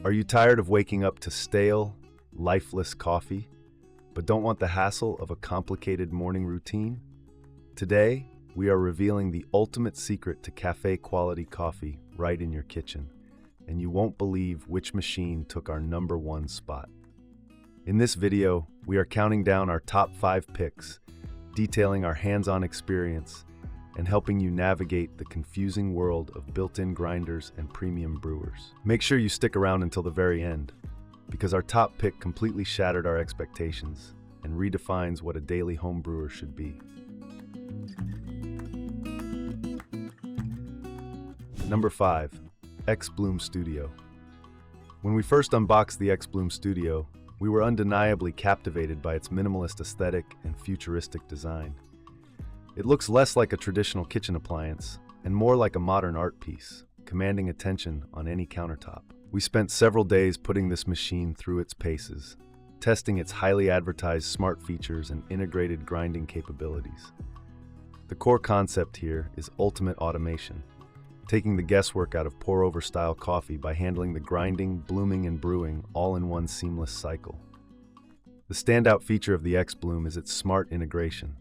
Are you tired of waking up to stale, lifeless coffee, but don't want the hassle of a complicated morning routine? Today, we are revealing the ultimate secret to cafe-quality coffee right in your kitchen, and you won't believe which machine took our #1 spot. In this video, we are counting down our top 5 picks, detailing our hands-on experience, and helping you navigate the confusing world of built-in grinders and premium brewers. Make sure you stick around until the very end, because our top pick completely shattered our expectations and redefines what a daily home brewer should be. Number 5. xBloom Studio. When we first unboxed the xBloom Studio, we were undeniably captivated by its minimalist aesthetic and futuristic design. It looks less like a traditional kitchen appliance and more like a modern art piece, commanding attention on any countertop. We spent several days putting this machine through its paces, testing its highly advertised smart features and integrated grinding capabilities. The core concept here is ultimate automation, taking the guesswork out of pour-over style coffee by handling the grinding, blooming, and brewing all in one seamless cycle. The standout feature of the xBloom is its smart integration,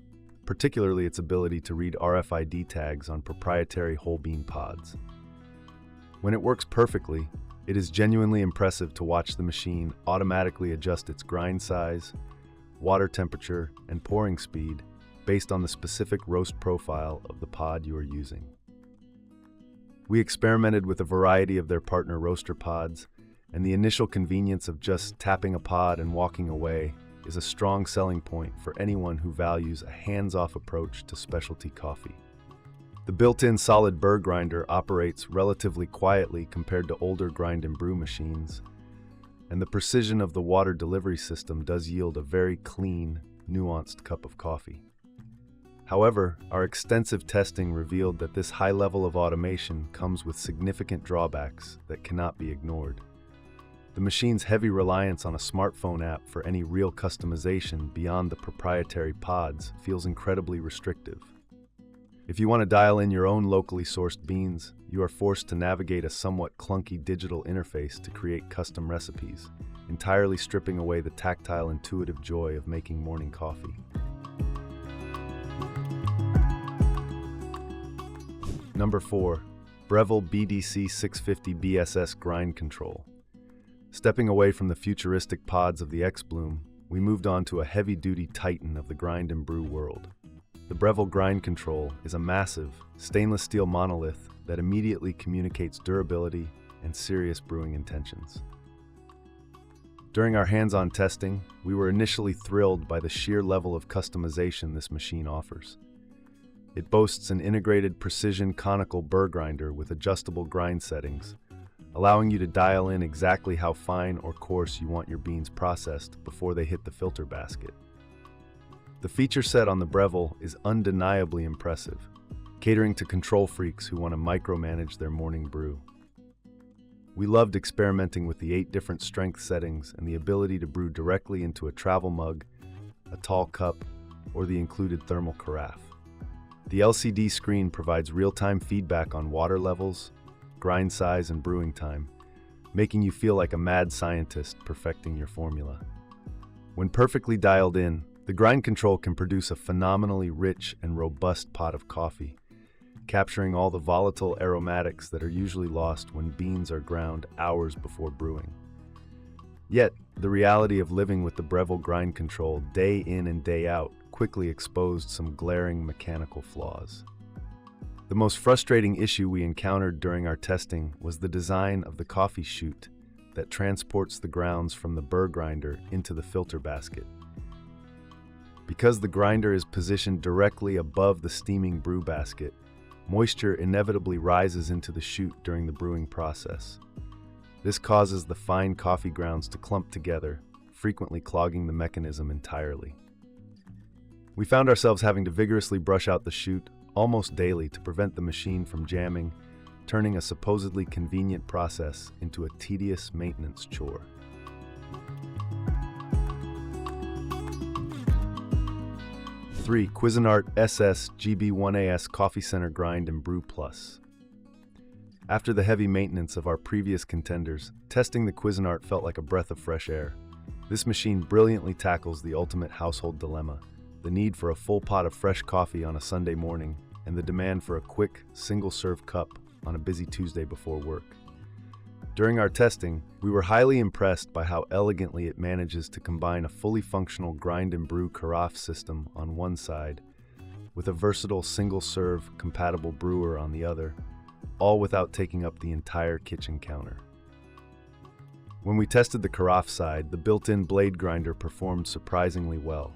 particularly its ability to read RFID tags on proprietary whole bean pods. When it works perfectly, it is genuinely impressive to watch the machine automatically adjust its grind size, water temperature, and pouring speed based on the specific roast profile of the pod you are using. We experimented with a variety of their partner roaster pods, and the initial convenience of just tapping a pod and walking away is a strong selling point for anyone who values a hands-off approach to specialty coffee. The built-in solid burr grinder operates relatively quietly compared to older grind and brew machines, and the precision of the water delivery system does yield a very clean, nuanced cup of coffee. However, our extensive testing revealed that this high level of automation comes with significant drawbacks that cannot be ignored. The machine's heavy reliance on a smartphone app for any real customization beyond the proprietary pods feels incredibly restrictive. If you want to dial in your own locally sourced beans, you are forced to navigate a somewhat clunky digital interface to create custom recipes, entirely stripping away the tactile, intuitive joy of making morning coffee. Number 4. Breville BDC 650 BSS Grind Control. Stepping away from the futuristic pods of the xBloom, we moved on to a heavy-duty titan of the grind and brew world. The Breville Grind Control is a massive, stainless steel monolith that immediately communicates durability and serious brewing intentions. During our hands-on testing, we were initially thrilled by the sheer level of customization this machine offers. It boasts an integrated precision conical burr grinder with adjustable grind settings, allowing you to dial in exactly how fine or coarse you want your beans processed before they hit the filter basket. The feature set on the Breville is undeniably impressive, catering to control freaks who want to micromanage their morning brew. We loved experimenting with the 8 different strength settings and the ability to brew directly into a travel mug, a tall cup, or the included thermal carafe. The LCD screen provides real-time feedback on water levels, grind size, and brewing time, making you feel like a mad scientist perfecting your formula. When perfectly dialed in, the grind control can produce a phenomenally rich and robust pot of coffee, capturing all the volatile aromatics that are usually lost when beans are ground hours before brewing. Yet, the reality of living with the Breville Grind Control day in and day out quickly exposed some glaring mechanical flaws. The most frustrating issue we encountered during our testing was the design of the coffee chute that transports the grounds from the burr grinder into the filter basket. Because the grinder is positioned directly above the steaming brew basket, moisture inevitably rises into the chute during the brewing process. This causes the fine coffee grounds to clump together, frequently clogging the mechanism entirely. We found ourselves having to vigorously brush out the chute almost daily to prevent the machine from jamming, turning a supposedly convenient process into a tedious maintenance chore. Three, Cuisinart SS GB1AS Coffee Center Grind and Brew Plus. After the heavy maintenance of our previous contenders, testing the Cuisinart felt like a breath of fresh air. This machine brilliantly tackles the ultimate household dilemma: the need for a full pot of fresh coffee on a Sunday morning and the demand for a quick, single-serve cup on a busy Tuesday before work. During our testing, we were highly impressed by how elegantly it manages to combine a fully functional grind and brew carafe system on one side with a versatile single-serve compatible brewer on the other, all without taking up the entire kitchen counter. When we tested the carafe side, the built-in blade grinder performed surprisingly well.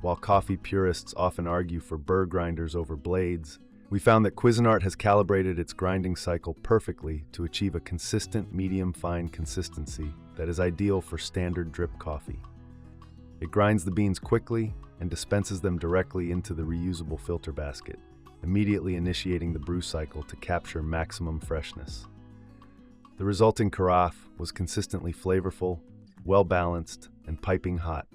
While coffee purists often argue for burr grinders over blades, we found that Cuisinart has calibrated its grinding cycle perfectly to achieve a consistent medium-fine consistency that is ideal for standard drip coffee. It grinds the beans quickly and dispenses them directly into the reusable filter basket, immediately initiating the brew cycle to capture maximum freshness. The resulting carafe was consistently flavorful, well-balanced, and piping hot,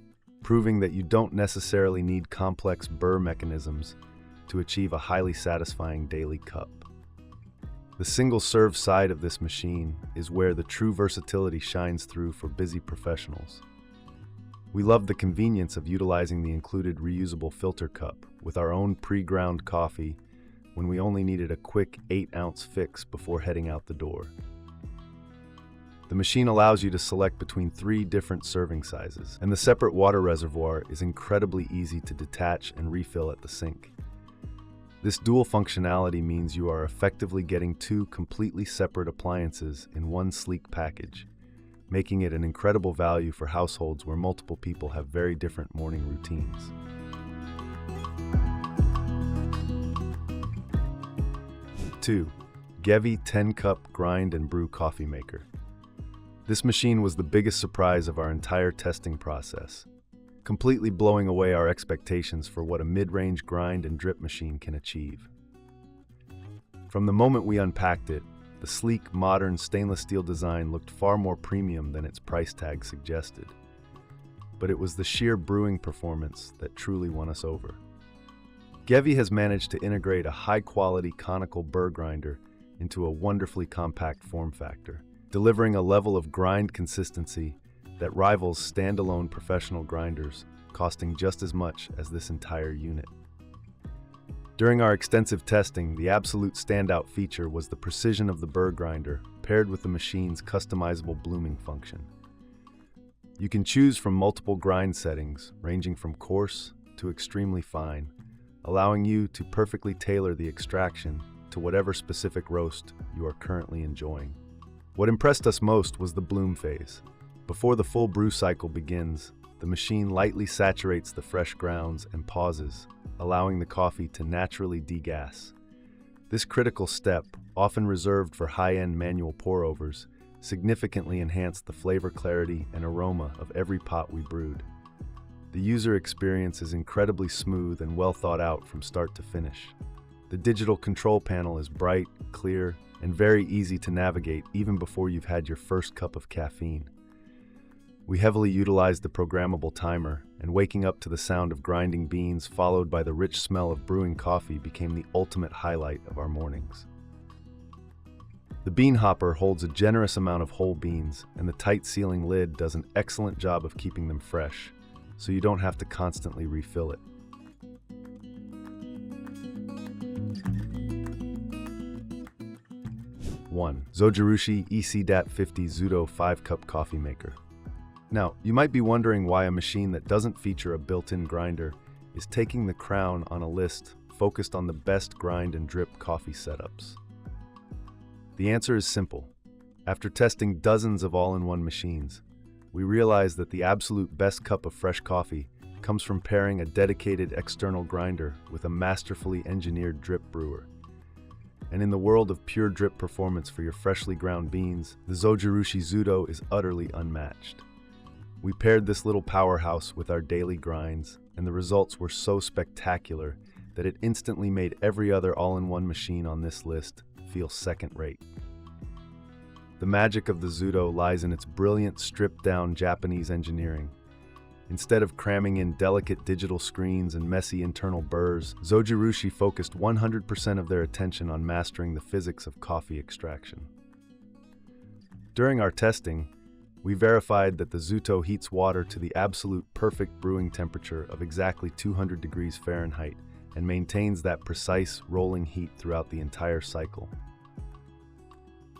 proving that you don't necessarily need complex burr mechanisms to achieve a highly satisfying daily cup. The single-serve side of this machine is where the true versatility shines through for busy professionals. We love the convenience of utilizing the included reusable filter cup with our own pre-ground coffee when we only needed a quick 8-ounce fix before heading out the door. The machine allows you to select between 3 different serving sizes, and the separate water reservoir is incredibly easy to detach and refill at the sink. This dual functionality means you are effectively getting 2 completely separate appliances in one sleek package, making it an incredible value for households where multiple people have very different morning routines. Two, Gevi 10-cup Grind and Brew Coffeemaker. This machine was the biggest surprise of our entire testing process, completely blowing away our expectations for what a mid-range grind and drip machine can achieve. From the moment we unpacked it, the sleek, modern stainless steel design looked far more premium than its price tag suggested. But it was the sheer brewing performance that truly won us over. Gevi has managed to integrate a high-quality conical burr grinder into a wonderfully compact form factor, delivering a level of grind consistency that rivals standalone professional grinders, costing just as much as this entire unit. During our extensive testing, the absolute standout feature was the precision of the burr grinder paired with the machine's customizable blooming function. You can choose from multiple grind settings, ranging from coarse to extremely fine, allowing you to perfectly tailor the extraction to whatever specific roast you are currently enjoying. What impressed us most was the bloom phase. Before the full brew cycle begins, the machine lightly saturates the fresh grounds and pauses, allowing the coffee to naturally degas. This critical step, often reserved for high-end manual pour-overs, significantly enhanced the flavor clarity and aroma of every pot we brewed. The user experience is incredibly smooth and well thought out from start to finish. The digital control panel is bright, clear, and very easy to navigate even before you've had your first cup of caffeine. We heavily utilized the programmable timer, and waking up to the sound of grinding beans followed by the rich smell of brewing coffee became the ultimate highlight of our mornings. The bean hopper holds a generous amount of whole beans, and the tight sealing lid does an excellent job of keeping them fresh, so you don't have to constantly refill it. One, Zojirushi EC-50 Zutto 5-cup coffee maker. Now, you might be wondering why a machine that doesn't feature a built-in grinder is taking the crown on a list focused on the best grind and drip coffee setups. The answer is simple. After testing dozens of all-in-one machines, we realized that the absolute best cup of fresh coffee comes from pairing a dedicated external grinder with a masterfully engineered drip brewer. And in the world of pure drip performance for your freshly ground beans, the Zojirushi Zutto is utterly unmatched. We paired this little powerhouse with our daily grinds, and the results were so spectacular that it instantly made every other all-in-one machine on this list feel second-rate. The magic of the Zutto lies in its brilliant, stripped-down Japanese engineering. Instead of cramming in delicate digital screens and messy internal burrs, Zojirushi focused 100% of their attention on mastering the physics of coffee extraction. During our testing, we verified that the Zutto heats water to the absolute perfect brewing temperature of exactly 200 degrees Fahrenheit and maintains that precise rolling heat throughout the entire cycle.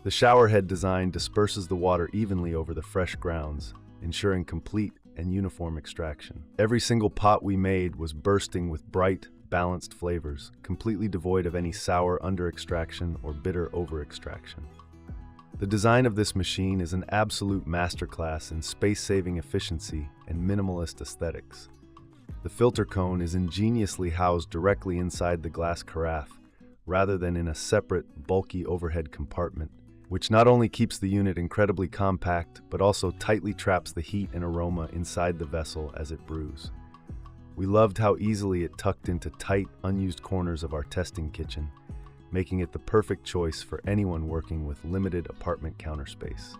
The showerhead design disperses the water evenly over the fresh grounds, ensuring complete and uniform extraction. Every single pot we made was bursting with bright, balanced flavors, completely devoid of any sour under-extraction or bitter over-extraction. The design of this machine is an absolute masterclass in space-saving efficiency and minimalist aesthetics. The filter cone is ingeniously housed directly inside the glass carafe, rather than in a separate, bulky overhead compartment, which not only keeps the unit incredibly compact, but also tightly traps the heat and aroma inside the vessel as it brews. We loved how easily it tucked into tight, unused corners of our testing kitchen, making it the perfect choice for anyone working with limited apartment counter space.